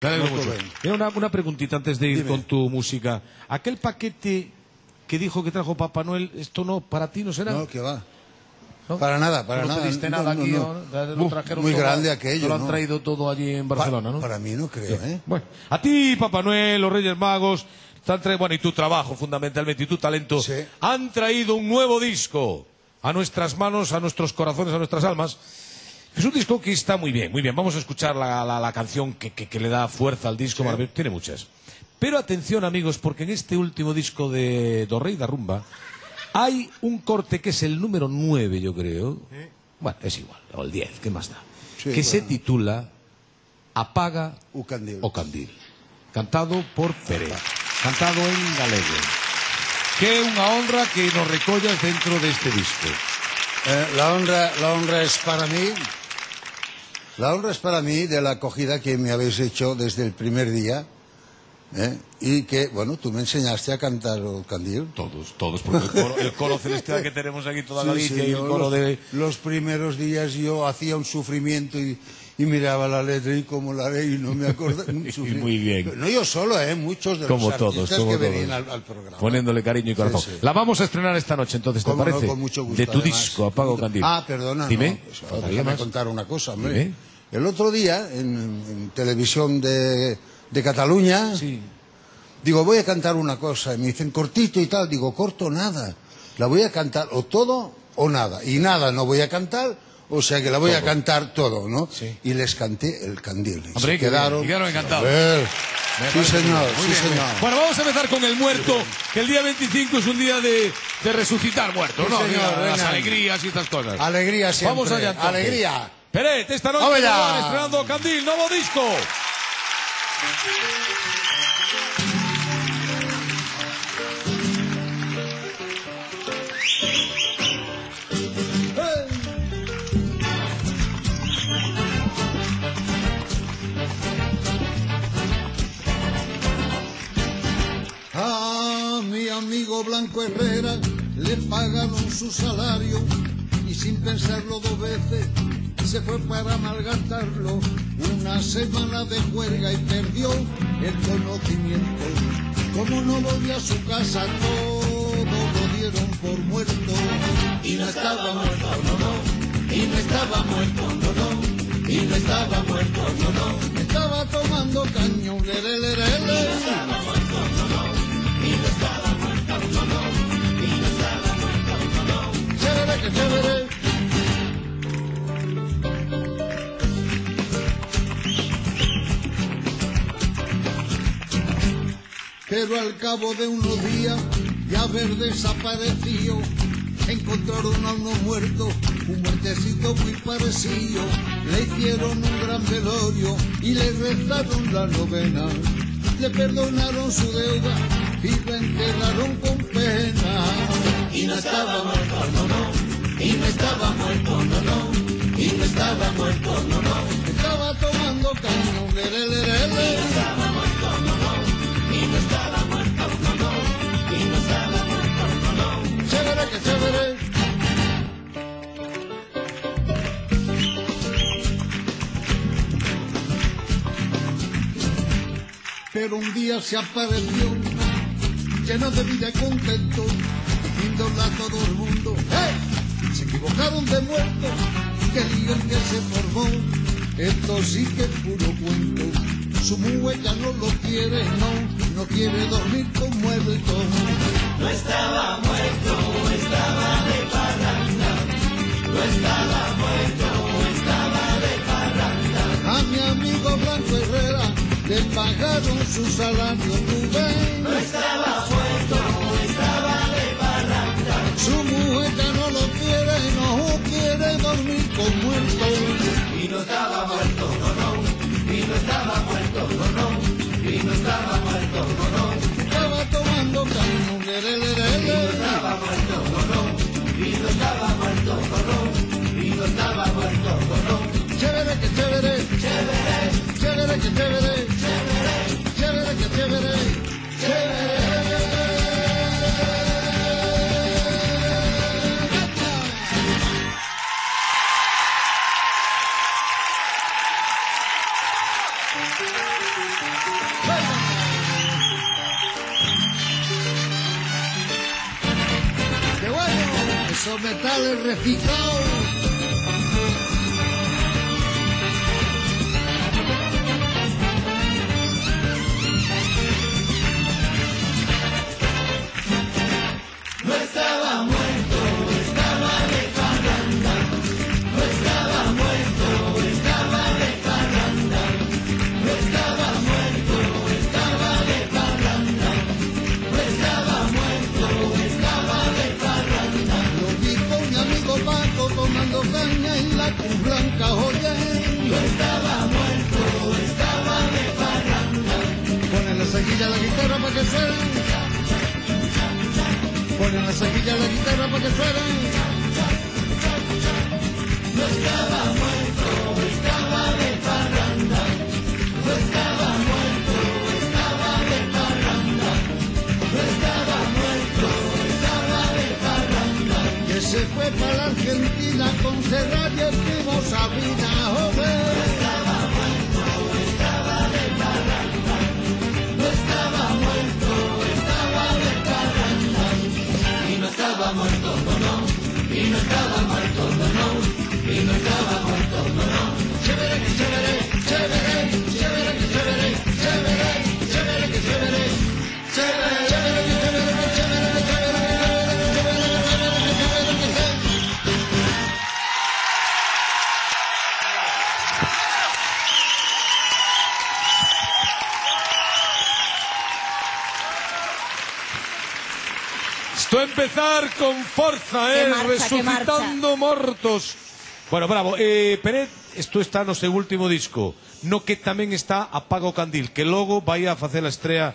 Me alegro mucho. Ben. Mira, una preguntita antes de ir Dime. con tu música. Aquel paquete que dijo que trajo Papá Noel, ¿esto no, para ti no será? No, que va. ¿No? Para nada, para ¿No nada. te diste nada aquí? Lo trajeron Muy todo, grande aquello, lo han ¿no? traído todo allí en Barcelona, ¿no? Para mí no creo, ¿eh? Bueno, a ti, Papá Noel, los Reyes Magos, bueno, y tu trabajo fundamentalmente, y tu talento, Sí. han traído un nuevo disco a nuestras manos, a nuestros corazones, a nuestras almas. Es un disco que está muy bien, muy bien. Vamos a escuchar la canción que le da fuerza al disco, Sí. tiene muchas. Pero atención, amigos, porque en este último disco de Do Rei da Rumba hay un corte que es el número 9, yo creo. Bueno, es igual, o el 10, ¿qué más da? Sí, que se bueno. titula Apaga O Candil. o Candil, cantado por Pere, cantado en galego. Que unha honra que nos recollas dentro deste disco. La honra es para mí. La honra es para mí de la acogida que me habéis hecho desde el primer día. Y que, bueno, tú me enseñaste a cantar el Candil. Todos, porque el coro celestial que tenemos aquí toda Galicia y el yo coro de... los primeros días yo hacía un sufrimiento y miraba la letra y como la leí no me acordaba. Muy bien. No yo solo, muchos de Como los todos, artistas como que todos. venían al programa. Poniéndole cariño y corazón. Sí, sí. La vamos a estrenar esta noche, entonces, ¿te Cómo no, parece? con mucho gusto, De tu además. disco, Apaga o Candil. Perdona, Dime. no, pues, ¿Faltaría déjame más? contar una cosa, hombre. Dime. El otro día, en televisión de Cataluña, Sí. digo, voy a cantar una cosa. Y me dicen, cortito y tal. Digo, corto nada. La voy a cantar o todo o nada. Y nada no voy a cantar, o sea que la voy a cantar todo, ¿no? Sí. Y les canté el Candil. Y Hombre, se qué quedaron... bien, y quedaron encantados. A ver. Me Sí, parece señor, muy sí, bien, muy señor. bien. Bueno, vamos a empezar con el muerto, que el día 25 es un día de resucitar muertos, Sí, ¿no? señor, Mira, las venga. alegrías y estas cosas. Alegría siempre. Vamos allá, entonces. Alegría. Peret, esta noche ¡Vamos allá! van estrenando Candil, nuevo disco. A mi amigo Blanco Herrera le pagaron su salario y sin pensarlo dos veces se fue para malgastarlo. Una semana de juerga y perdió el conocimiento. Como no volvió a su casa, todo lo dieron por muerto. Y no estaba muerto, no, no. Y no estaba muerto, no, no. Y no estaba muerto, no, no. Estaba tomando caño, le, le, le, le, le. Chévere, que chévere. Pero al cabo de unos días de haber desaparecido, encontraron a uno muerto, un muertecito muy parecido. Le hicieron un gran velorio y le rezaron la novena. Le perdonaron su deuda y lo enterraron con pena. Y no estaba muerto, no, no. Y no estaba muerto, no, no. Y no estaba muerto, no, no. Estaba tomando caño, le, le, le, le, le. Y no estaba muerto, no, no. Y no estaba muerto, no, no. Y no estaba muerto, no, no. Chévere, que chévere. Pero un día se apareció, lleno de vida y contento, diciéndole a todo el mundo, ¡hey! Se equivocaron de muerto, que lío en que se formó, esto sí que es puro cuento. Su mujer ya no lo quiere, no quiere dormir con muerto. No estaba muerto, estaba de parranda. No estaba muerto, estaba de parranda. A mi amigo Blanco Herrera le pagaron su salario, Rubén. No estaba muerto, estaba de parranda. Su mujer ya no lo quiere, no quiere dormir con muertos. Y no estaba muerto, no, no. Y no estaba muerto, no, no. Y no estaba muerto, no, no. Estaba tomando caño, le, le, le, le. Y no estaba muerto, no, no. Y no estaba muerto, no, no. Y no estaba muerto, no, no. Chévere, que chévere. Chévere. Chévere, que chévere. Chévere. Chévere, que chévere. Chévere. esos metales reciclados. No estaba muerto, estaba de parranda. No estaba muerto, estaba de parranda. No estaba muerto, estaba de parranda. No estaba muerto, estaba de parranda. Lo vi con mi amigo Paco tomando caña en la Cruz Blanca, oye. No estaba muerto, estaba de parranda. Ponen la seguilla a la guitarra para que suene. Ponen la seguilla a la guitarra para que suene. No estaba muerto, estaba de parranda. No estaba muerto, estaba de parranda. No estaba muerto, estaba de parranda. Que se fue para la Argentina con Serrat y el primo Sabina, joven. No estaba muerto, estaba de parranda. No estaba muerto, estaba de parranda. Y no estaba muerto, no, no. Y no estaba muerto, no, no. Y no estaba muerto, no, no. Chévere, que chévere, chévere, chévere, que chévere, chévere, chévere, que chévere, chévere, chévere, que chévere, que chévere, que chévere, que chévere. Isto a empezar con forza, Que marcha, resucitando mortos. Bueno, bravo. Peret, isto está no seu último disco, no que tamén está Apaga o Candil, que logo vai a facer a estrea